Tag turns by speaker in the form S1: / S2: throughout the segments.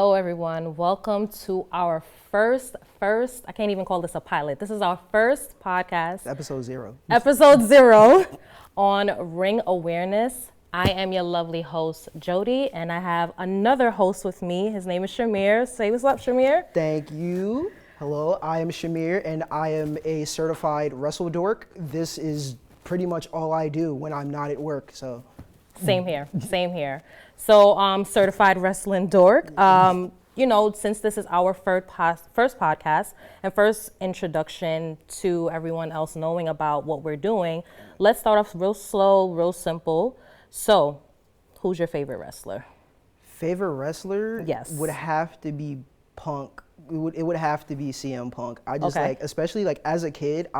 S1: Hello everyone, welcome to our first, I can't even call this a pilot. This is our first podcast.
S2: Episode 0.
S1: Episode 0 on ring awareness. I am your lovely host, Jodi, and I have another host with me. His name is Shamere. Say what's up, Shamere.
S2: Thank you. Hello, I am Shamere and I am a certified wrestle dork. This is pretty much all I do when I'm not at work, so.
S1: Same here. So, certified wrestling dork. Since this is our first podcast and first introduction to everyone else knowing about what we're doing, let's start off real slow, real simple. So, who's your favorite wrestler?
S2: Favorite wrestler?
S1: Yes.
S2: Would have to be Punk. It would have to be CM Punk. I just
S1: Okay.
S2: especially as a kid,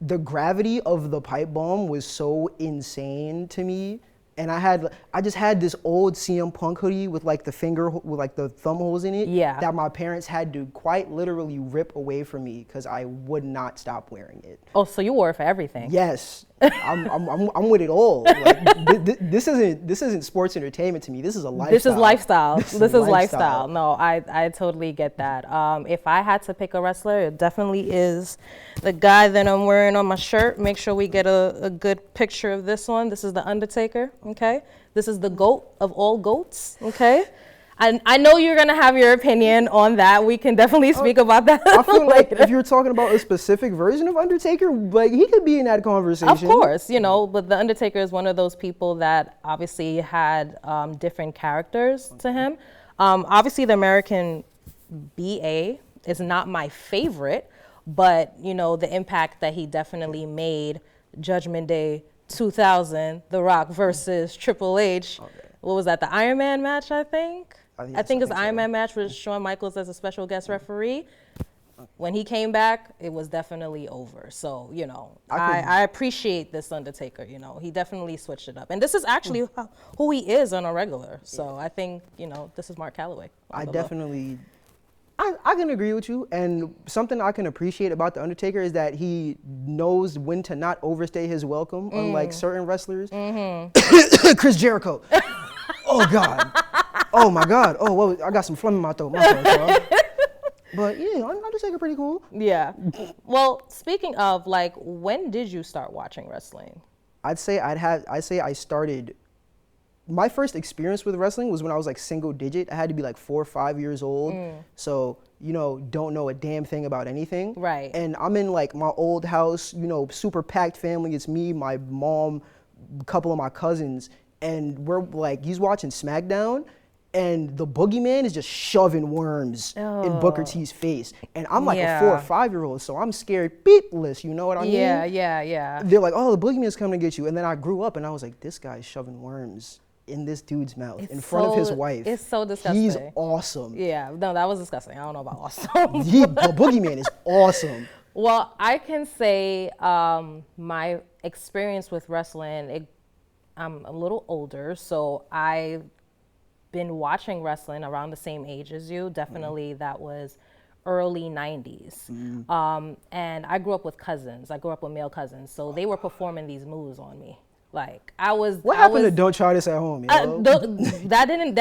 S2: the gravity of the pipe bomb was so insane to me. And I just had this old CM Punk hoodie with the thumb holes in it.
S1: Yeah.
S2: That my parents had to quite literally rip away from me because I would not stop wearing it.
S1: Oh, so you wore it for everything?
S2: Yes, I'm with it all. This isn't sports entertainment to me. This is a lifestyle.
S1: This is lifestyle.
S2: This
S1: This
S2: is
S1: is
S2: lifestyle.
S1: lifestyle. No, I totally get that. If I had to pick a wrestler, it definitely is the guy that I'm wearing on my shirt. Make sure we get a good picture of this one. This is The Undertaker, okay? This is the GOAT of all GOATs, okay? I know you're going to have your opinion on that. We can definitely speak about that
S2: I feel like
S1: later.
S2: if you're talking about a specific version of Undertaker, he could be in that conversation.
S1: Of course, but The Undertaker is one of those people that obviously had different characters to him. Obviously, the American BA is not my favorite, but, the impact that he definitely made, Judgment Day 2000, The Rock versus Triple H.
S2: Okay.
S1: What was that, the Iron Man match, I think? I think it's the Iron
S2: so.
S1: Man match with Shawn Michaels as a special guest referee. When he came back, it was definitely over. So, I appreciate this Undertaker, He definitely switched it up. And this is actually who he is on a regular. So I think, this is Mark Calloway.
S2: I can agree with you. And something I can appreciate about The Undertaker is that he knows when to not overstay his welcome, unlike certain wrestlers. Mm-hmm. Chris Jericho. Oh, God. Oh, my God. Oh, whoa, I got some phlegm in my throat. My fault, y'all. But yeah, Undertaker pretty cool.
S1: Yeah. Well, speaking of, when did you start watching wrestling?
S2: I'd say I started. My first experience with wrestling was when I was single digit. I had to be 4 or 5 years old. So, don't know a damn thing about anything.
S1: Right.
S2: And I'm in my old house, super packed family. It's me, my mom, a couple of my cousins. And we're he's watching SmackDown. And the boogeyman is just shoving worms in Booker T's face. And I'm a 4 or 5 year old, so I'm scared beatless, you know what I mean?
S1: Yeah.
S2: They're like, oh, the boogeyman's coming to get you. And then I grew up and I was like, this guy's shoving worms in this dude's mouth in front of his wife.
S1: It's so disgusting.
S2: He's awesome.
S1: Yeah, no, that was disgusting. I don't know about awesome.
S2: The boogeyman is awesome.
S1: Well, I can say my experience with wrestling, I'm a little older, so I've been watching wrestling around the same age as you. Definitely that was early 90s. And I grew up with cousins. I grew up with male cousins. So they were performing these moves on me. What
S2: happened to don't try this at home, yo?
S1: That didn't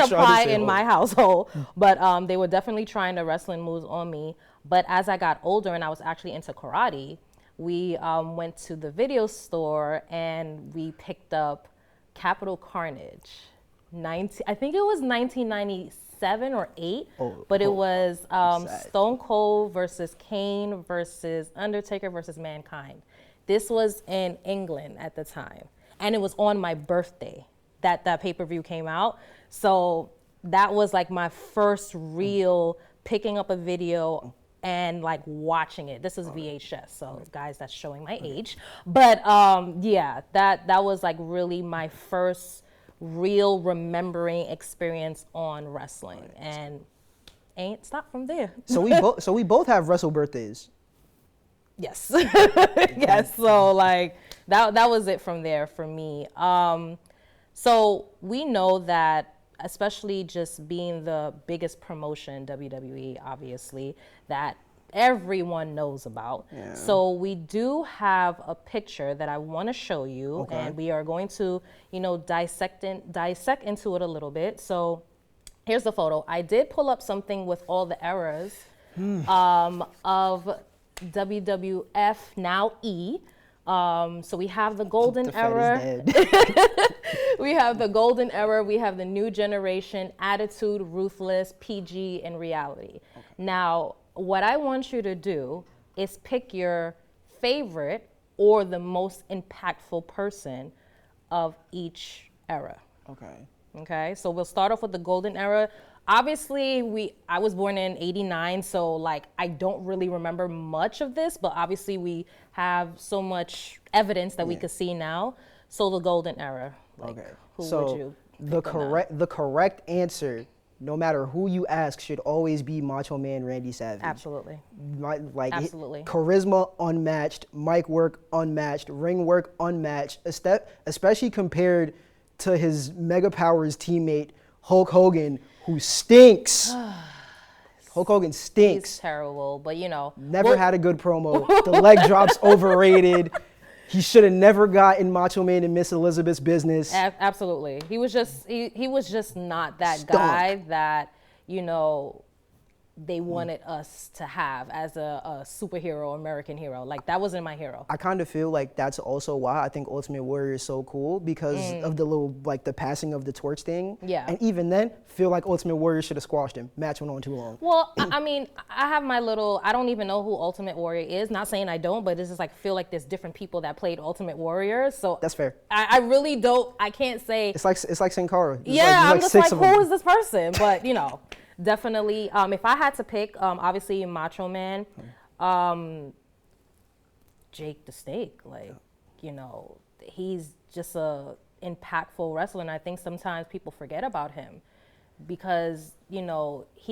S1: apply in my household, but they were definitely trying the wrestling moves on me. But as I got older and I was actually into karate, we went to the video store and we picked up Capital Carnage. I think it was 1997 or 8, but it was Stone Cold versus Kane versus Undertaker versus Mankind. This was in England at the time, and it was on my birthday that pay-per-view came out. So that was my first real picking up a video and watching it. This is VHS, so guys, that's showing my age. But that was really my first real remembering experience on wrestling, and ain't stopped from there.
S2: So we both have wrestle birthdays.
S1: Yes. Yes. So that was it from there for me. So we know that, especially just being the biggest promotion, WWE, obviously, that everyone knows about. Yeah. So we do have a picture that I want to show you, and we are going to, dissect into it a little bit. So here's the photo. I did pull up something with all the eras of WWF, now E. So we have the golden era. We have the golden era. We have the new generation, attitude, ruthless, PG, and reality. Okay. Now, what I want you to do is pick your favorite or the most impactful person of each era. Okay. So we'll start off with the golden era. Obviously, I was born in '89, so like I don't really remember much of this, but obviously we have so much evidence that we could see now. So the golden era. Like, who would you pick
S2: the correct answer, no matter who you ask, should always be Macho Man Randy Savage.
S1: Absolutely.
S2: Absolutely. Charisma unmatched, mic work unmatched, ring work unmatched, especially compared to his Mega Powers teammate Hulk Hogan, who stinks. Hulk Hogan stinks.
S1: He's terrible, but
S2: never had a good promo. The leg drop's overrated. He should have never gotten Macho Man and Miss Elizabeth's business.
S1: Absolutely. He was just not that guy that, they wanted us to have as a superhero, American hero. Like, that wasn't my hero.
S2: I kind of feel like that's also why I think Ultimate Warrior is so cool, because of the passing of the torch thing.
S1: Yeah.
S2: And even then, feel like Ultimate Warrior should have squashed him. Match went on too long.
S1: Well, I mean, I have I don't even know who Ultimate Warrior is. Not saying I don't, but it's just like, feel like there's different people that played Ultimate Warrior. So
S2: that's fair.
S1: I really don't, I can't say.
S2: It's like Sin Cara.
S1: I'm just like, who is this person? But, definitely, if I had to pick, obviously Macho Man, Jake the Snake, he's just a impactful wrestler, and I think sometimes people forget about him because, he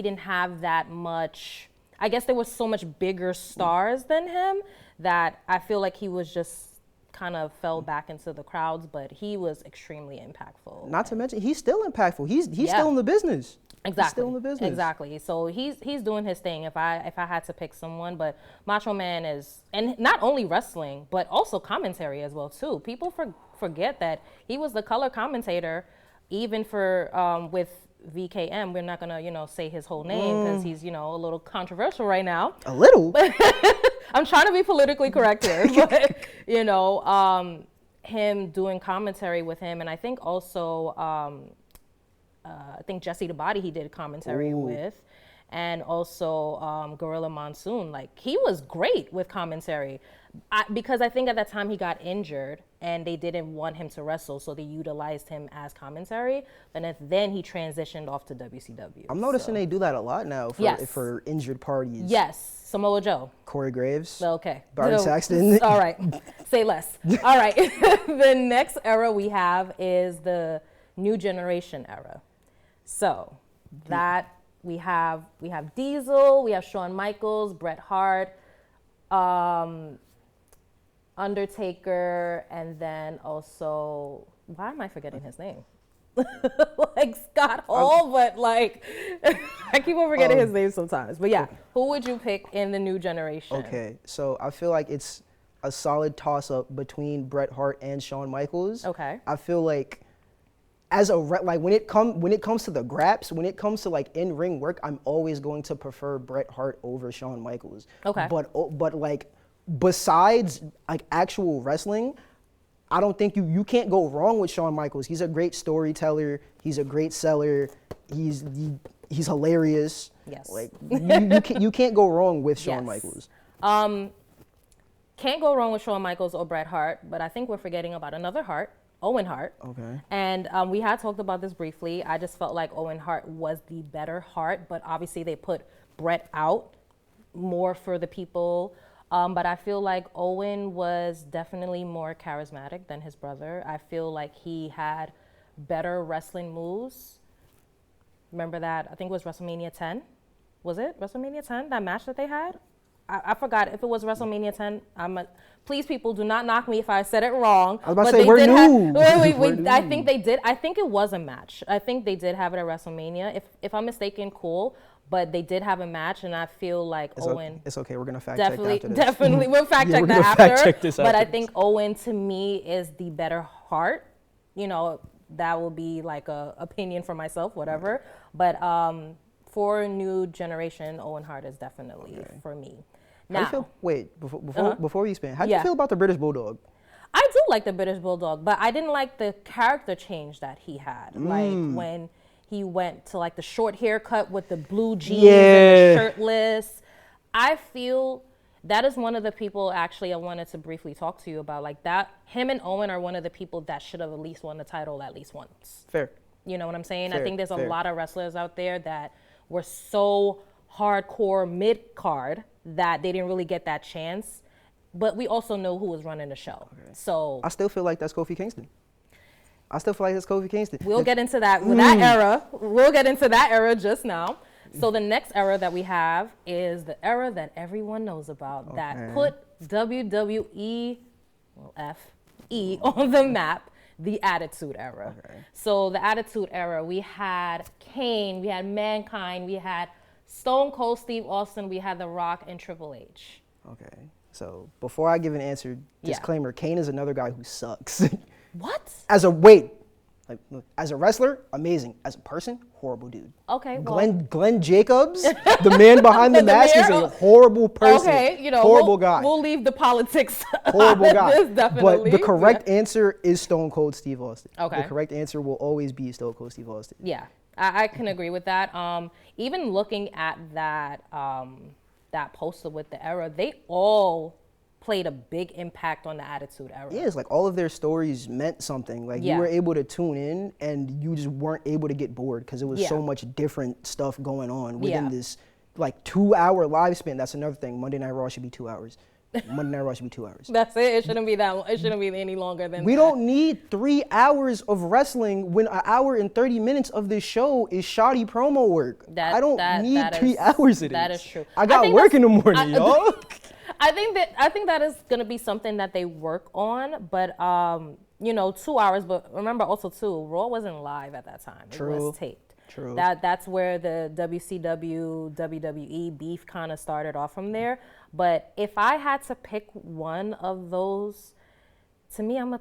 S1: didn't have that much, I guess there was so much bigger stars than him that I feel like he was just kind of fell back into the crowds, but he was extremely impactful.
S2: Not to mention, he's still impactful. He's still in the business.
S1: Exactly.
S2: He's still in the business.
S1: Exactly. So he's doing his thing. If I had to pick someone, but Macho Man is, and not only wrestling, but also commentary as well too. People forget that he was the color commentator, even for with VKM. We're not gonna say his whole name because he's a little controversial right now.
S2: A little.
S1: I'm trying to be politically correct here, but him doing commentary with him, and I think also I think Jesse the Body he did commentary with, and also Gorilla Monsoon. Like, he was great with commentary because I think at that time he got injured and they didn't want him to wrestle, so they utilized him as commentary. And then he transitioned off to WCW.
S2: I'm noticing they do that a lot now for injured parties.
S1: Yes. Samoa Joe.
S2: Corey Graves.
S1: Okay.
S2: Barry Saxton.
S1: All right. Say less. All right. The next era we have is the new generation era. So that we have Diesel, we have Shawn Michaels, Bret Hart, Undertaker, and then also, why am I forgetting his name? Like Scott Hall, but like I keep on forgetting his name sometimes. But yeah, who would you pick in the new generation?
S2: Okay, so I feel like it's a solid toss-up between Bret Hart and Shawn Michaels.
S1: Okay.
S2: I feel like when it comes to the graps, when it comes to like in-ring work, I'm always going to prefer Bret Hart over Shawn Michaels.
S1: Okay.
S2: But like besides like actual wrestling, I don't think you can't go wrong with Shawn Michaels. He's a great storyteller. He's a great seller. He's hilarious.
S1: Yes.
S2: Like you can't go wrong with Shawn Michaels.
S1: Can't go wrong with Shawn Michaels or Bret Hart, but I think we're forgetting about another Hart. Owen Hart.
S2: Okay.
S1: And we had talked about this briefly. I just felt like Owen Hart was the better Hart, but obviously they put Bret out more for the people. But I feel like Owen was definitely more charismatic than his brother. I feel like he had better wrestling moves. Remember that? I think it was WrestleMania 10. Was it WrestleMania 10? That match that they had? I forgot if it was WrestleMania 10. Please, people, do not knock me if I said it wrong.
S2: I was about to say, we're new.
S1: Wait. I think they did. I think it was a match. I think they did have it at WrestleMania. If I'm mistaken, cool. But they did have a match, and I feel like Owen.
S2: It's okay. We're gonna fact check after this.
S1: Definitely, we'll fact check that after.
S2: Fact check this
S1: but I think Owen, to me, is the better heart. You know, that will be like a opinion for myself, whatever. But for a new generation, Owen Hart is definitely for me. Now,
S2: how do you feel, before we expand, how do you feel about the British Bulldog?
S1: I do like the British Bulldog, but I didn't like the character change that he had. Like when he went to like the short haircut with the blue jeans and the shirtless. I feel that is one of the people actually I wanted to briefly talk to you about. Like that, him and Owen are one of the people that should have at least won the title at least once.
S2: Fair.
S1: You know what I'm saying?
S2: Fair,
S1: I think there's a lot of wrestlers out there that were so hardcore mid-card that they didn't really get that chance. But we also know who was running the show. Okay. So
S2: I still feel like that's Kofi Kingston.
S1: We'll get into that era. We'll get into that era just now. So the next era that we have is the era that everyone knows about that put WWE, FE on the map, the Attitude Era. Okay. So the Attitude Era, we had Kane, we had Mankind, we had Stone Cold Steve Austin, we had The Rock, and Triple H.
S2: Okay. So before I give an answer, disclaimer, Kane is another guy who sucks.
S1: What?
S2: As a wrestler, amazing. As a person, horrible dude.
S1: Okay. Well,
S2: Glenn Jacobs, the man behind the mask, is a horrible person. Okay, horrible guy.
S1: We'll leave the politics.
S2: Horrible guy.
S1: This, definitely.
S2: But the correct answer is Stone Cold Steve Austin.
S1: Okay.
S2: The correct answer will always be Stone Cold Steve Austin.
S1: Yeah, I can agree with that. Even looking at that that poster with the era, they all played a big impact on the Attitude Era.
S2: Yeah, it's like all of their stories meant something. Like you were able to tune in and you just weren't able to get bored because it was so much different stuff going on within this like 2-hour live span. That's another thing. Monday Night Raw should be 2 hours. Monday Night Raw should be 2 hours.
S1: That's it. It shouldn't be that. It shouldn't be any longer than.
S2: We don't need 3 hours of wrestling when an hour and 30 minutes of this show is shoddy promo work. I don't need 3 hours of this.
S1: That is true.
S2: I got work in the morning, y'all.
S1: I think that is gonna be something that they work on, but 2 hours. But remember also too, Raw wasn't live at that time.
S2: True.
S1: It was taped.
S2: True.
S1: That's where the WCW WWE beef kind of started off from there. But if I had to pick one of those, to me, I'm gonna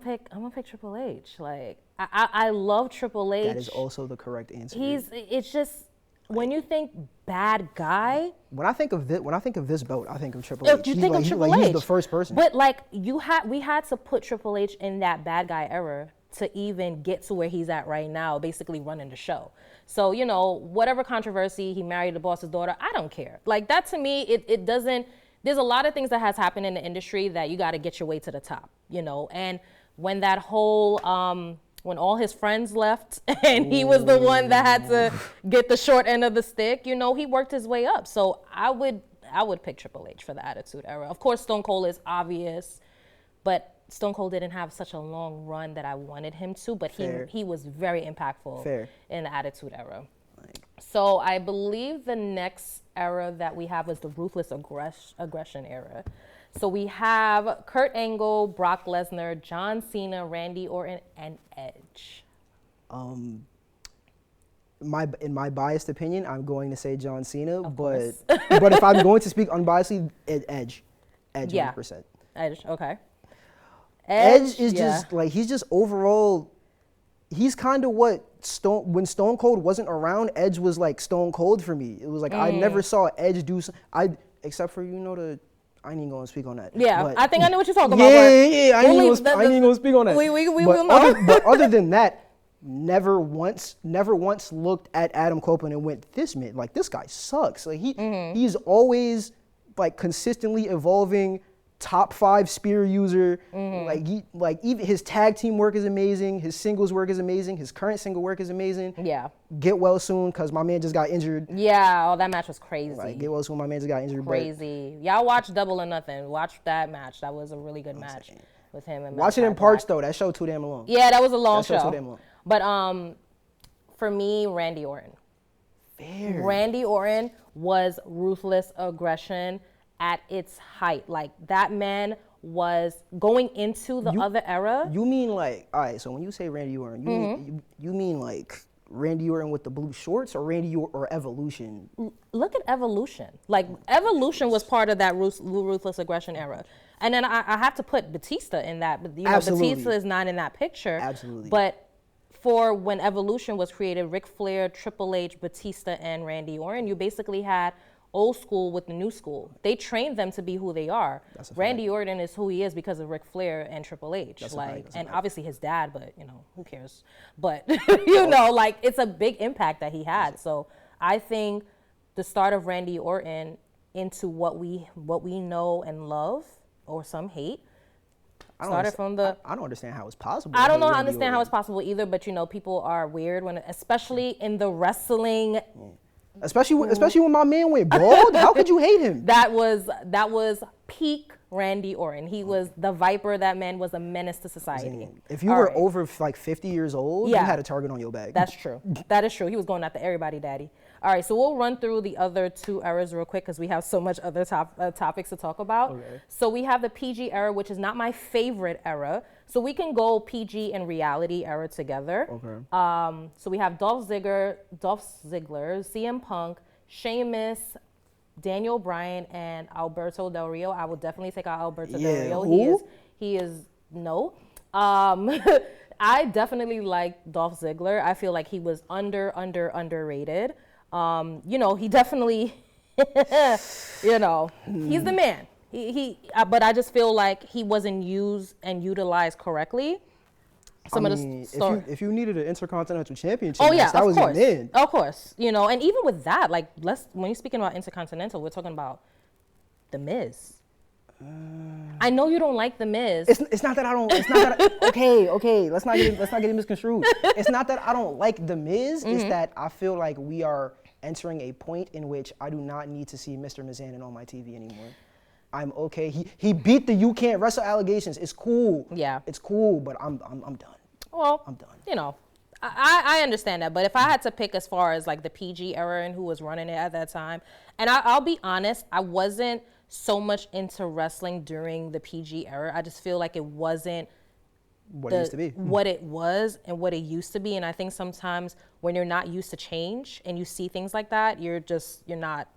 S1: pick Triple H. Like I love Triple H.
S2: That is also the correct answer.
S1: It's just. When you think bad guy,
S2: when I think of this belt, I think of Triple H.
S1: You think of Triple H.
S2: He's the first person.
S1: But like we had to put Triple H in that bad guy era to even get to where he's at right now, basically running the show. So whatever controversy, he married the boss's daughter, I don't care. Like that to me, it doesn't. There's a lot of things that has happened in the industry that you got to get your way to the top, And when that whole when all his friends left and he was the one that had to get the short end of the stick, he worked his way up. So I would pick Triple H for the Attitude Era. Of course, Stone Cold is obvious, but Stone Cold didn't have such a long run that I wanted him to, but he was very impactful in the Attitude Era. So I believe the next era that we have is the Ruthless Aggression Era. So we have Kurt Angle, Brock Lesnar, John Cena, Randy Orton, and Edge.
S2: In my biased opinion, I'm going to say John Cena, but if I'm going to speak unbiasedly, Edge, 100%.
S1: Edge, okay.
S2: Edge is just like he's just overall. He's kind of what when Stone Cold wasn't around, Edge was like Stone Cold for me. It was like I never saw Edge do except for I ain't even gonna speak on that.
S1: Yeah,
S2: but,
S1: I think I know what you're talking about.
S2: Yeah. I ain't even gonna speak on that.
S1: We will know.
S2: But other than that, never once looked at Adam Copeland and went, this guy sucks. Like he's always like consistently evolving, top 5 spear user. Even his tag team work is amazing. His singles work is amazing. His current single work is amazing.
S1: Yeah.
S2: Get well soon, cause my man just got injured.
S1: Yeah, that match was crazy.
S2: Get well soon, my man just got injured.
S1: Crazy. Y'all watch Double or Nothing. Watch that match. That was a really good match with him. And
S2: watch it in parts though. That show too damn long.
S1: Yeah, that was a long show.
S2: Too damn long.
S1: But for me, Randy Orton.
S2: Fair.
S1: Randy Orton was Ruthless Aggression at its height. Like that man was going into the other era.
S2: You mean like, all right, so when you say Randy Orton, you mean like Randy Orton with the blue shorts, or Randy or Evolution?
S1: Look at Evolution. Like Evolution was part of that ruthless aggression era. And then I have to put Batista in that, but you know, Batista is not in that picture.
S2: Absolutely.
S1: But for when Evolution was created, Ric Flair, Triple H, Batista, and Randy Orton, you basically had old school with the new school. They trained them to be who they are. Randy Orton is who he is because of Ric Flair and Triple H. And obviously his dad, but you know, who cares? But you know, like it's a big impact that he had. So I think the start of Randy Orton into what we know and love, or some hate, started from the.
S2: I don't understand how it's possible.
S1: I don't understand how it's possible either. But you know, people are weird when, especially in the wrestling.
S2: Especially when my man went bald. How could you hate him?
S1: That was peak Randy Orton. He was the Viper. That man was a menace to society.
S2: If you were over like 50 years old, you had a target on your back.
S1: That's true. That is true. He was going after everybody, daddy. All right, so we'll run through the other two eras real quick because we have so much other topics to talk about. Okay. So we have the PG era, which is not my favorite era. So we can go PG and reality era together. Okay. So we have Dolph Ziggler, CM Punk, Sheamus, Daniel Bryan, and Alberto Del Rio. I will definitely take out Alberto Del Rio.
S2: Who?
S1: He is no. I definitely like Dolph Ziggler. I feel like he was underrated. You know, he definitely, you know, he's the man. But I just feel like he wasn't used and utilized correctly.
S2: If you needed an Intercontinental Championship,
S1: that
S2: was your man.
S1: Of course, you know, and even with that, like, when you're speaking about Intercontinental, we're talking about The Miz. I know you don't like The Miz.
S2: It's not that I don't. It's not that. Okay. Let's not get it misconstrued. It's not that I don't like The Miz. It's that I feel like we are entering a point in which I do not need to see Mr. Mizanin on my TV anymore. I'm okay. He beat the you can't wrestle allegations. It's cool.
S1: Yeah.
S2: It's cool, but I'm done.
S1: Well,
S2: I'm done.
S1: You know, I understand that, but if I had to pick as far as like the PG era and who was running it at that time, and I'll be honest, I wasn't so much into wrestling during the PG era. I just feel like it wasn't
S2: what it used to be.
S1: What it was and what it used to be. And I think sometimes when you're not used to change and you see things like that, you're not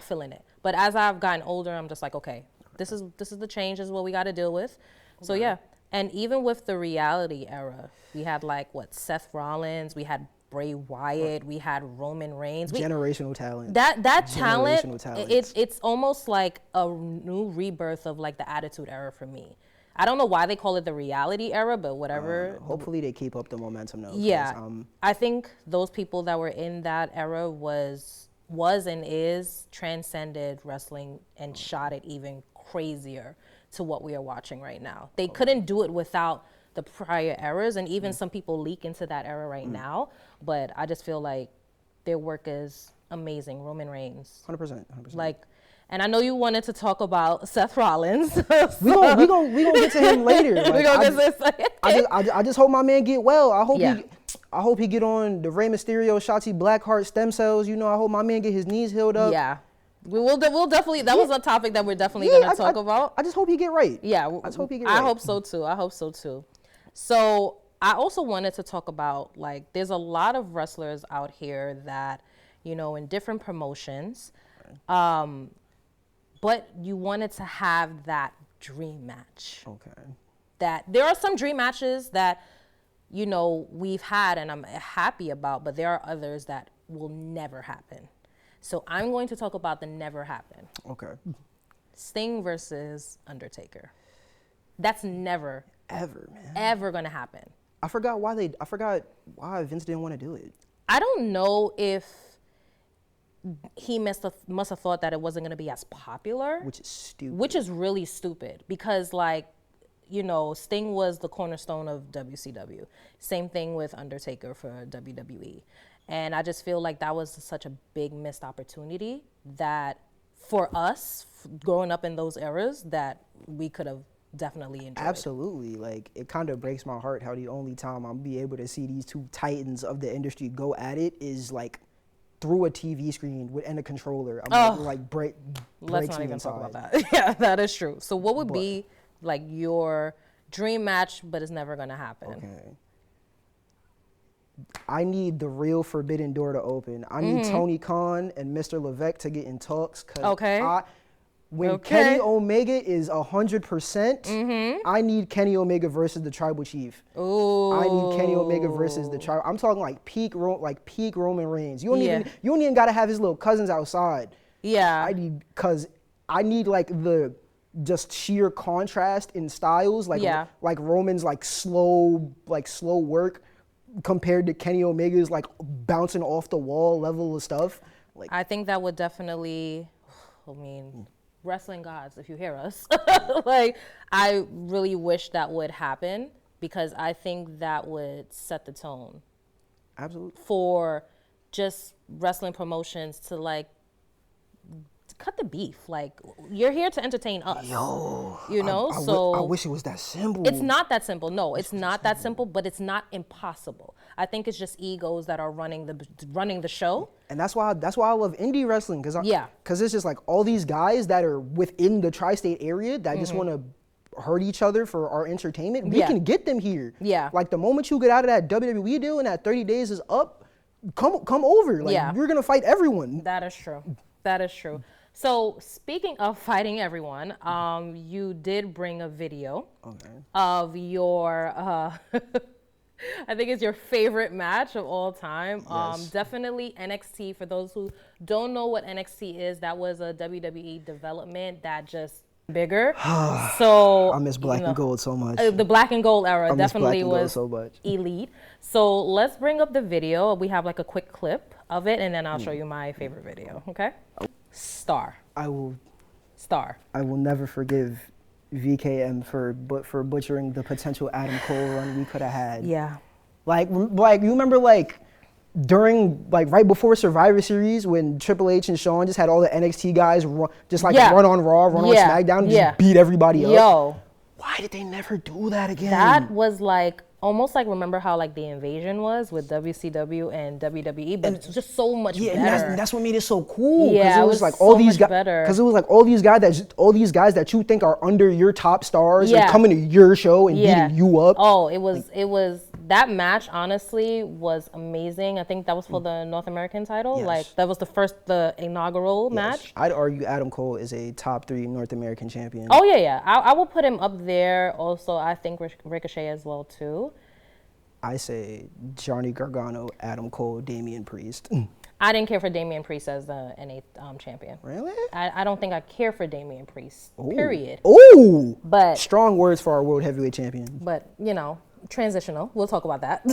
S1: feeling it. But as I've gotten older, I'm just like, okay, this is the change, this is what we got to deal with. Okay. So yeah, and even with the reality era, we had like Seth Rollins, we had Bray Wyatt, we had Roman Reigns.
S2: Generational talent.
S1: That talent, it's almost like a new rebirth of like the Attitude Era for me. I don't know why they call it the reality era, but whatever.
S2: Hopefully they keep up the momentum though.
S1: Yeah, I think those people that were in that era was and is transcended wrestling and shot it even crazier to what we are watching right now. They couldn't do it without the prior eras, and even some people leak into that era right now, but I just feel like their work is amazing. Roman Reigns.
S2: 100%.
S1: Like, and I know you wanted to talk about Seth Rollins.
S2: we gonna get to him later. Like, I just hope my man get well. I hope he get on the Rey Mysterio, Shotzi Blackheart stem cells. You know, I hope my man get his knees healed up.
S1: Yeah. We'll definitely, that was a topic that we're definitely going to talk about.
S2: I just hope he get right.
S1: Yeah.
S2: I just hope he get right.
S1: I hope so too. So I also wanted to talk about, like, there's a lot of wrestlers out here that, you know, in different promotions, but you wanted to have that dream match.
S2: Okay.
S1: That there are some dream matches that, you know, we've had and I'm happy about, but there are others that will never happen. So I'm going to talk about the never happen.
S2: Okay.
S1: Sting versus Undertaker. That's never ever going to happen.
S2: I forgot why Vince didn't want to do it.
S1: I don't know if he must have thought that it wasn't going to be as popular.
S2: Which is stupid.
S1: Which is really stupid because, like, you know, Sting was the cornerstone of WCW. Same thing with Undertaker for WWE. And I just feel like that was such a big missed opportunity that for us growing up in those eras that we could have definitely enjoyed.
S2: Absolutely. Like, it kind of breaks my heart how the only time I'll be able to see these two titans of the industry go at it is like through a TV screen and a controller. I'm like breaks
S1: Let's not
S2: me
S1: even
S2: inside.
S1: talk about that. Yeah, that is true. So what would be like your dream match, but it's never gonna happen?
S2: Okay. I need the real Forbidden Door to open. I need Tony Khan and Mr. Levesque to get in talks. When Kenny Omega is 100%, I need Kenny Omega versus the Tribal Chief.
S1: Ooh.
S2: I need Kenny Omega versus the Tribal. I'm talking like peak Roman Reigns. You don't even gotta have his little cousins outside.
S1: Yeah.
S2: I need like the just sheer contrast in styles, like Roman's like slow work compared to Kenny Omega's like bouncing off the wall level of stuff. Like
S1: I think that would definitely, wrestling gods, if you hear us, like I really wish that would happen because I think that would set the tone.
S2: Absolutely. For
S1: just wrestling promotions to like cut the beef. Like you're here to entertain us.
S2: I wish it was that simple.
S1: It's not that simple. No, it's not that simple, but it's not impossible. I think it's just egos that are running the show. And
S2: that's why I love indie wrestling because it's just like all these guys that are within the tri-state area that just want to hurt each other for our entertainment. We can get them here. Yeah. Like the moment you get out of that WWE deal and that 30 days is up, come over. Like you're gonna fight everyone.
S1: That is true. That is true. So speaking of fighting everyone, you did bring a video of your, I think it's your favorite match of all time. Yes. Definitely NXT. For those who don't know what NXT is, that was a WWE development that just bigger. So
S2: I miss black and gold so much.
S1: The black and gold era definitely was elite. So let's bring up the video. We have like a quick clip of it, and then I'll show you my favorite video. Okay. I will never forgive VKM for butchering the potential Adam Cole run we could have had. Yeah. Like you remember during right before Survivor Series when Triple H and Shawn just had all the NXT guys run on Raw, run on SmackDown, and just beat everybody up. Why did they never do that again? That was almost remember how the Invasion was with WCW and WWE, but it's just so much better.
S2: And that's what made it so cool. Yeah, it was all these guys. Because it was all these guys that you think are under your top stars and coming to your show and beating you up.
S1: Oh, it was that match. Honestly, was amazing. I think that was for the North American title. Yes. That was the inaugural match.
S2: I'd argue Adam Cole is a top 3 North American champion.
S1: Oh yeah. I will put him up there. Also, I think Ricochet as well too.
S2: I say Johnny Gargano, Adam Cole, Damian Priest.
S1: I didn't care for Damian Priest as the NA champion.
S2: Really?
S1: I don't think I care for Damian Priest, period.
S2: Ooh! But strong words for our world heavyweight champion.
S1: But, transitional. We'll talk about that.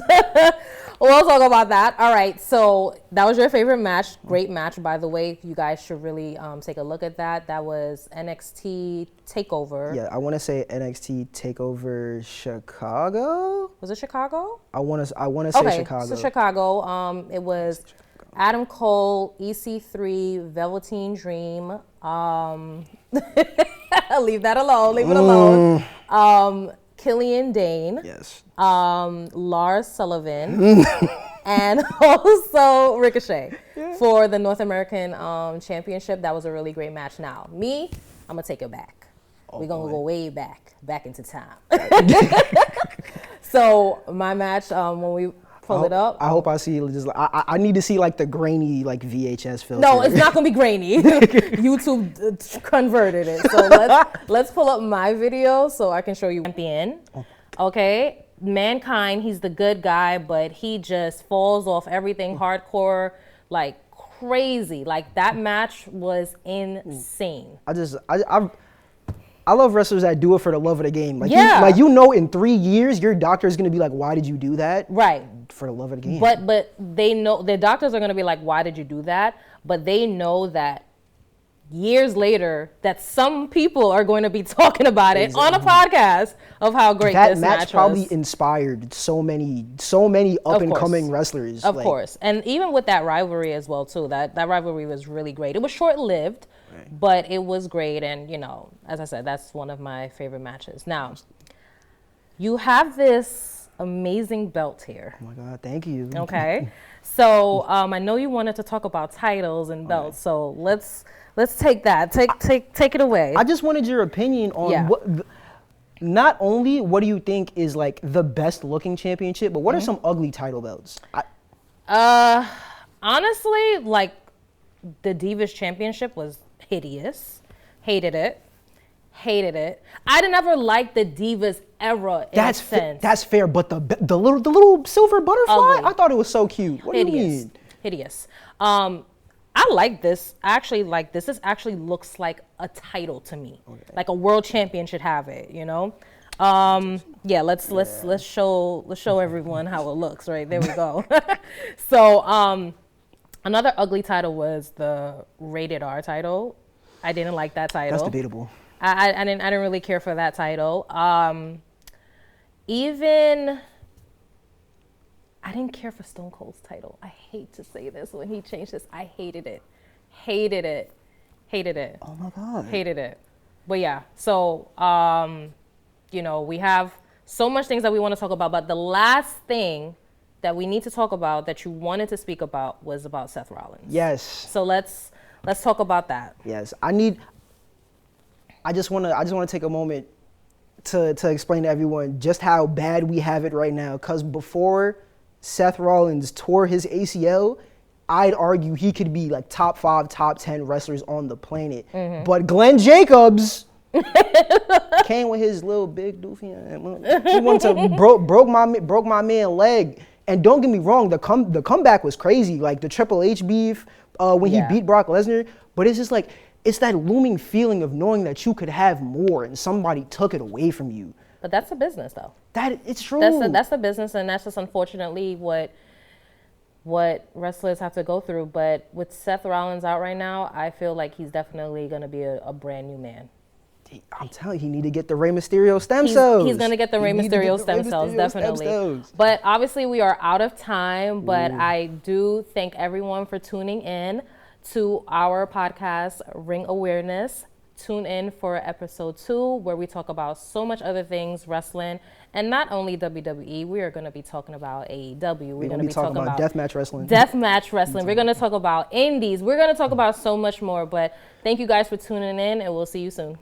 S1: All right, so that was your favorite match. Great match, by the way. You guys should really take a look at that. That was NXT TakeOver.
S2: Yeah, I want to say NXT TakeOver Chicago.
S1: Was it Chicago?
S2: I want to say Chicago.
S1: So Chicago. It was Adam Cole, EC3, Velveteen Dream. Leave that alone. Leave it alone. Killian Dane, yes, Lars Sullivan, and also Ricochet for the North American Championship. That was a really great match. Now, I'm gonna take it back. We're gonna go way back into time. So my match, when we pull it up,
S2: I hope I see just. I need to see the grainy VHS filter.
S1: No, it's not gonna be grainy. YouTube converted it. So let's pull up my video so I can show you champion. Okay, Mankind. He's the good guy, but he just falls off everything hardcore crazy. That match was insane.
S2: I love wrestlers that do it for the love of the game. In 3 years, your doctor is going to be like, why did you do that?
S1: Right.
S2: For the love of the game.
S1: But they know, their doctors are going to be like, why did you do that? But they know that years later, that some people are going to be talking about it on a podcast of how great this match was. That match
S2: probably inspired so many up and coming wrestlers.
S1: Of course. And even with that rivalry as well, too, that rivalry was really great. It was short-lived. But it was great, and as I said, that's one of my favorite matches. Now, you have this amazing belt here.
S2: Oh my God, thank you.
S1: Okay. So I know you wanted to talk about titles and belts, so let's take that. Take it away.
S2: I just wanted your opinion on what. Not only what do you think is like the best looking championship, but what are some ugly title belts?
S1: Honestly, like the Divas Championship was hideous. Hated it. I never liked the Divas era in a sense.
S2: That's fair, but the little silver butterfly, ugly. I thought it was so cute. What do you mean?
S1: Hideous. I like this. I actually like this. This actually looks like a title to me. Okay. Like a world champion should have it, you know? Let's show everyone how it looks, right? There we go. So, another ugly title was the Rated R title. I didn't like that title.
S2: That's debatable.
S1: I didn't really care for that title. Even I didn't care for Stone Cold's title. I hate to say this when he changed this. I hated it.
S2: Oh my God.
S1: Hated it. But yeah, so we have so much things that we want to talk about, but the last thing that we need to talk about that you wanted to speak about was about Seth Rollins.
S2: Yes.
S1: So let's talk about that.
S2: Yes. I just want to take a moment to explain to everyone just how bad we have it right now, cuz before Seth Rollins tore his ACL, I'd argue he could be like top 5, top 10 wrestlers on the planet. Mm-hmm. But Glenn Jacobs came with his little big doofy. He wanted to broke my man leg. And don't get me wrong, the comeback was crazy. Like the Triple H beef when he beat Brock Lesnar. But it's just like it's that looming feeling of knowing that you could have more and somebody took it away from you.
S1: But that's a business, though.
S2: It's true.
S1: That's a business, and that's just unfortunately what wrestlers have to go through. But with Seth Rollins out right now, I feel like he's definitely going to be a brand new man.
S2: I'm telling you, he need to get the Rey Mysterio stem cells.
S1: He's going to get the Rey Mysterio stem cells, definitely. But obviously, we are out of time. But I do thank everyone for tuning in to our podcast, Ring Awareness. Tune in for episode 2, where we talk about so much other things, wrestling, and not only WWE. We are going to be talking about AEW. We're going to be talking about
S2: deathmatch wrestling.
S1: We're going to talk about indies. We're going to talk about so much more. But thank you guys for tuning in, and we'll see you soon.